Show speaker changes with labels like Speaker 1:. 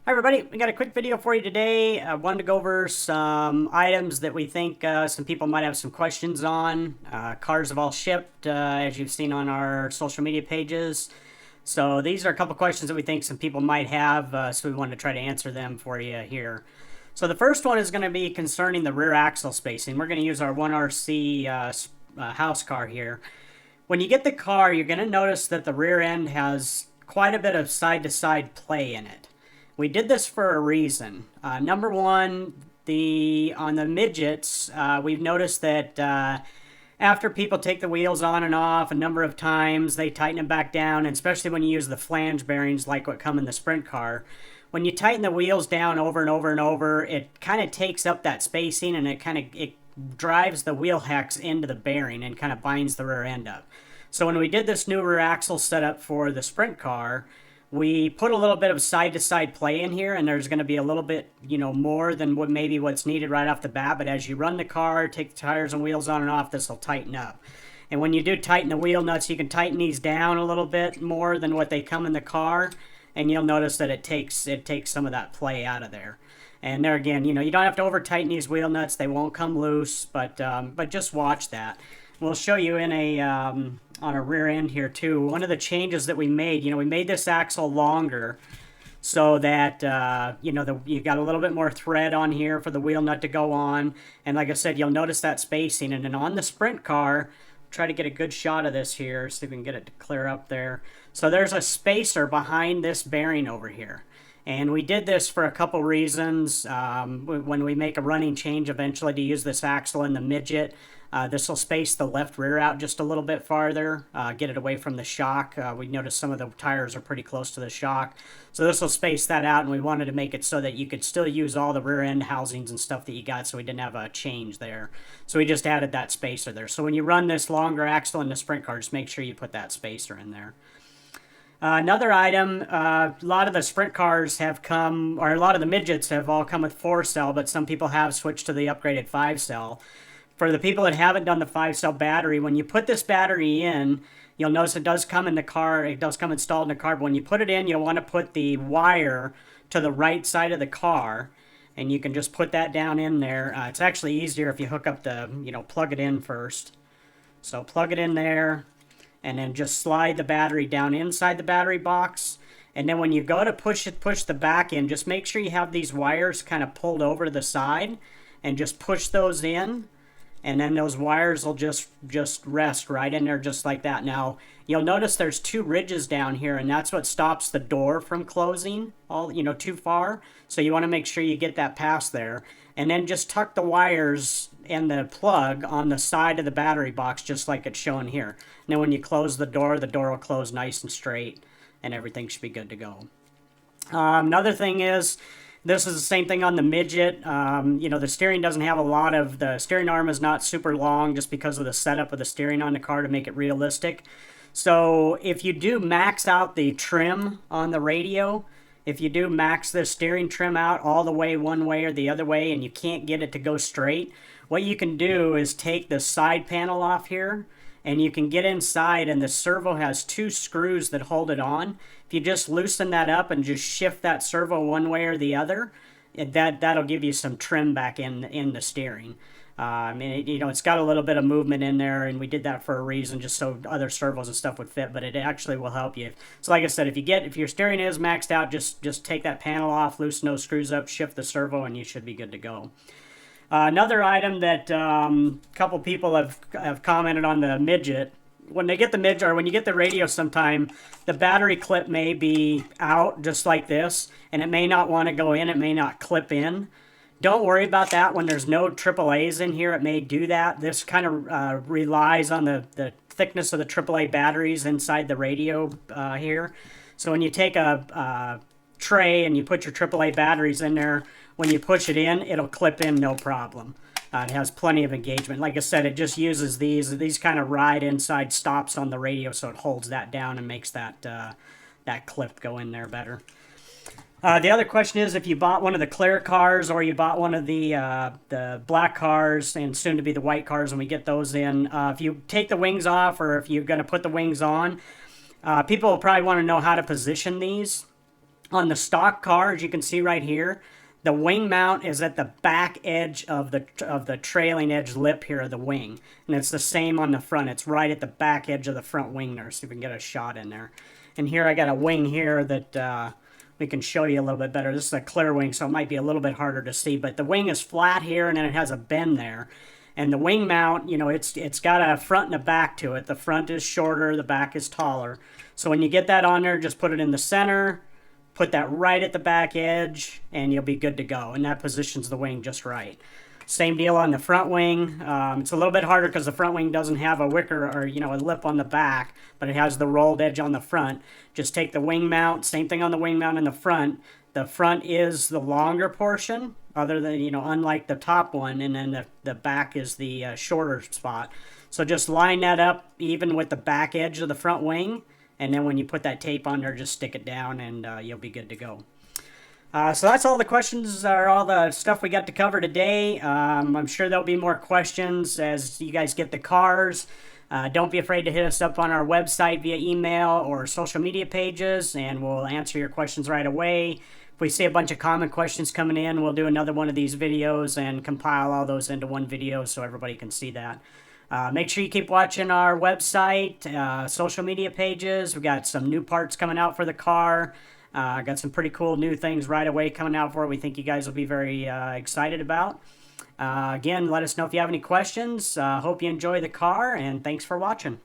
Speaker 1: Hi everybody, we got a quick video for you today. I wanted to go over some items that we think some people might have some questions on. Cars have all shipped, as you've seen on our social media pages. So these are a couple questions that we think some people might have, so we wanted to try to answer them for you here. So the first one is going to be concerning the rear axle spacing. We're going to use our 1RC house car here. When you get the car, you're going to notice that the rear end has quite a bit of side-to-side play in it. We did this for a reason. Number one, on the midgets, we've noticed that after people take the wheels on and off a number of times, they tighten them back down, and especially when you use the flange bearings like what come in the sprint car. When you tighten the wheels down over and over and over, it kind of takes up that spacing, and it drives the wheel hex into the bearing and kind of binds the rear end up. So when we did this new rear axle setup for the sprint car, we put a little bit of side-to-side play in here, and there's going to be a little bit, more than what's needed right off the bat. But as you run the car, take the tires and wheels on and off, this will tighten up. And when you do tighten the wheel nuts, you can tighten these down a little bit more than what they come in the car, and you'll notice that it takes some of that play out of there. And there again, you don't have to over-tighten these wheel nuts; they won't come loose. But just watch that. We'll show you in on a rear end here too. One of the changes that we made, we made this axle longer so that, you've got a little bit more thread on here for the wheel nut to go on. And like I said, you'll notice that spacing. And then on the sprint car, try to get a good shot of this here, see if we can get it to clear up there. So there's a spacer behind this bearing over here. And we did this for a couple reasons. When we make a running change eventually to use this axle in the midget, this will space the left rear out just a little bit farther, get it away from the shock. We noticed some of the tires are pretty close to the shock. So this will space that out, and we wanted to make it so that you could still use all the rear end housings and stuff that you got, so we didn't have a change there. So we just added that spacer there. So when you run this longer axle in the sprint car, just make sure you put that spacer in there. Another item, a lot of the sprint cars have come, or a lot of the midgets have all come with 4-cell, but some people have switched to the upgraded 5-cell. For the people that haven't done the 5-cell battery, when you put this battery in, you'll notice it does come in the car, it does come installed in the car, but when you put it in, you'll want to put the wire to the right side of the car, and you can just put that down in there. It's actually easier if you hook up plug it in first. So plug it in there, and then just slide the battery down inside the battery box. And then when you go to push the back in, just make sure you have these wires kind of pulled over to the side, and just push those in. And then those wires will just rest right in there just like that. Now, you'll notice there's 2 ridges down here, and that's what stops the door from closing too far. So you want to make sure you get that past there. And then just tuck the wires and the plug on the side of the battery box just like it's shown here. And then when you close the door will close nice and straight, and everything should be good to go. Another thing is, this is the same thing on the midget. The steering doesn't have the steering arm is not super long just because of the setup of the steering on the car to make it realistic. So if you do max out the trim on the radio, if you do max the steering trim out all the way one way or the other way and you can't get it to go straight, what you can do is take the side panel off here, and you can get inside, and the servo has 2 screws that hold it on. If you just loosen that up and just shift that servo one way or the other, that'll give you some trim back in the steering. It's got a little bit of movement in there, and we did that for a reason, just so other servos and stuff would fit, but it actually will help you. So like I said, if your steering is maxed out, just take that panel off, loosen those screws up, shift the servo, and you should be good to go. Another item that a couple people have commented on the midget. When they get the midget, or when you get the radio sometime, the battery clip may be out just like this, and it may not want to go in, it may not clip in. Don't worry about that. When there's no AAAs in here, it may do that. This kind of relies on the thickness of the AAA batteries inside the radio here. So when you take a tray and you put your AAA batteries in there, when you push it in, it'll clip in no problem. It has plenty of engagement. Like I said, it just uses these kind of ride inside stops on the radio, so it holds that down and makes that clip go in there better. The other question is, if you bought one of the clear cars or you bought one of the black cars and soon to be the white cars when we get those in, if you take the wings off or if you're going to put the wings on, people will probably want to know how to position these. On the stock car, as you can see right here, the wing mount is at the back edge of the trailing edge lip here of the wing, and it's the same on the front. It's right at the back edge of the front wing there, so we can get a shot in there. And here I got a wing here that we can show you a little bit better. This is a clear wing, so it might be a little bit harder to see, but the wing is flat here, and then it has a bend there. And the wing mount, you know, it's got a front and a back to it. The front is shorter, the back is taller. So when you get that on there, just put it in the center, put that right at the back edge, and you'll be good to go. And that positions the wing just right. Same deal on the front wing. It's a little bit harder because the front wing doesn't have a wicker or, you know, a lip on the back, but it has the rolled edge on the front. Just take the wing mount, same thing on the wing mount in the front. The front is the longer portion, other than, you know, unlike the top one, and then the back is the shorter spot. So just line that up even with the back edge of the front wing, and then when you put that tape on there, just stick it down, and you'll be good to go. So that's all the questions, or all the stuff we got to cover today. I'm sure there'll be more questions as you guys get the cars. Don't be afraid to hit us up on our website via email or social media pages, and we'll answer your questions right away. If we see a bunch of common questions coming in, we'll do another one of these videos and compile all those into one video so everybody can see that. Make sure you keep watching our website, social media pages. We've got some new parts coming out for the car. Got some pretty cool new things right away coming out for it. We think you guys will be very excited about. Again, let us know if you have any questions. Hope you enjoy the car, and thanks for watching.